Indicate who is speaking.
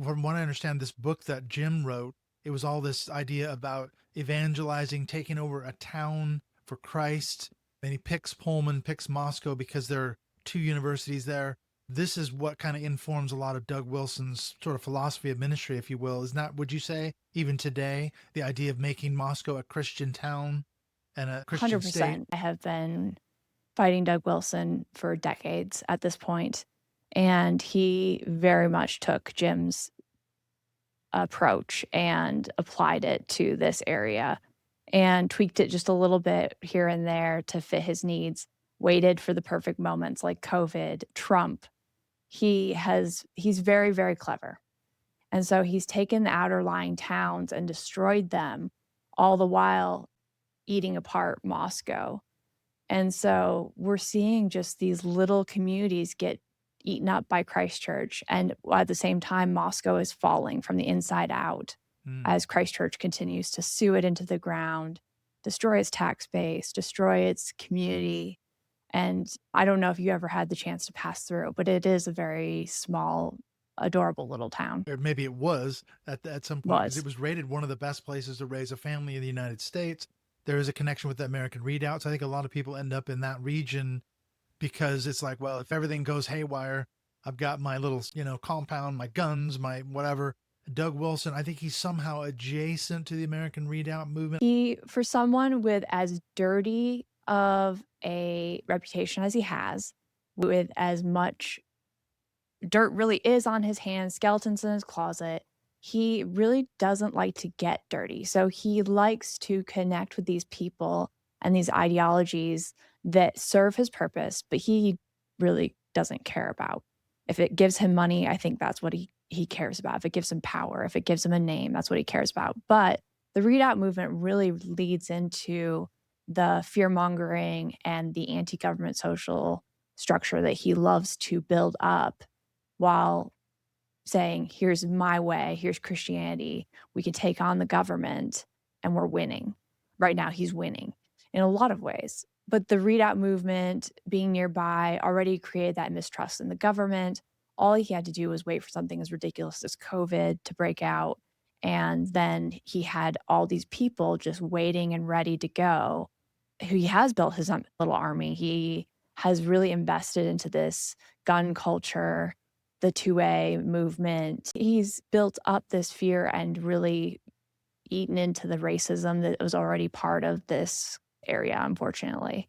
Speaker 1: from what I understand, this book that Jim wrote, it was all this idea about evangelizing, taking over a town for Christ. And he picks Pullman, picks Moscow because there are two universities there. This is what kind of informs a lot of Doug Wilson's sort of philosophy of ministry, if you will. Is not, would you say, even today, the idea of making Moscow a Christian town and a Christian state?
Speaker 2: 100%. I have been fighting Doug Wilson for decades at this point, and he very much took Jim's approach and applied it to this area and tweaked it just a little bit here and there to fit his needs, waited for the perfect moments like COVID, Trump. He's very, very clever. And so he's taken the outer lying towns and destroyed them, all the while eating apart Moscow. And so we're seeing just these little communities get eaten up by Christchurch. And at the same time, Moscow is falling from the inside out
Speaker 1: Mm.
Speaker 2: as Christchurch continues to sue it into the ground, destroy its tax base, destroy its community. And I don't know if you ever had the chance to pass through, but it is a very small, adorable little town.
Speaker 1: Or maybe it was at some point because it
Speaker 2: Was.
Speaker 1: was rated one of the best places to raise a family in the United States. There is a connection with the American Redoubt. So I think a lot of people end up in that region because it's like, well, if everything goes haywire, I've got my little, compound, my guns, my whatever. Doug Wilson, I think he's somehow adjacent to the American Redoubt movement.
Speaker 2: For someone with as dirty of a reputation as he has, with as much dirt really is on his hands, skeletons in his closet, he really doesn't like to get dirty. So he likes to connect with these people and these ideologies that serve his purpose, but he really doesn't care about. If it gives him money, I think that's what he cares about. If it gives him power, if it gives him a name, that's what he cares about. But the readout movement really leads into the fear mongering and the anti government social structure that he loves to build up while saying, here's my way, here's Christianity. We can take on the government and we're winning. Right now, he's winning in a lot of ways. But the readout movement being nearby already created that mistrust in the government. All he had to do was wait for something as ridiculous as COVID to break out. And then he had all these people just waiting and ready to go. He has built his own little army. He has really invested into this gun culture, the 2A movement. He's built up this fear and really eaten into the racism that was already part of this area, unfortunately.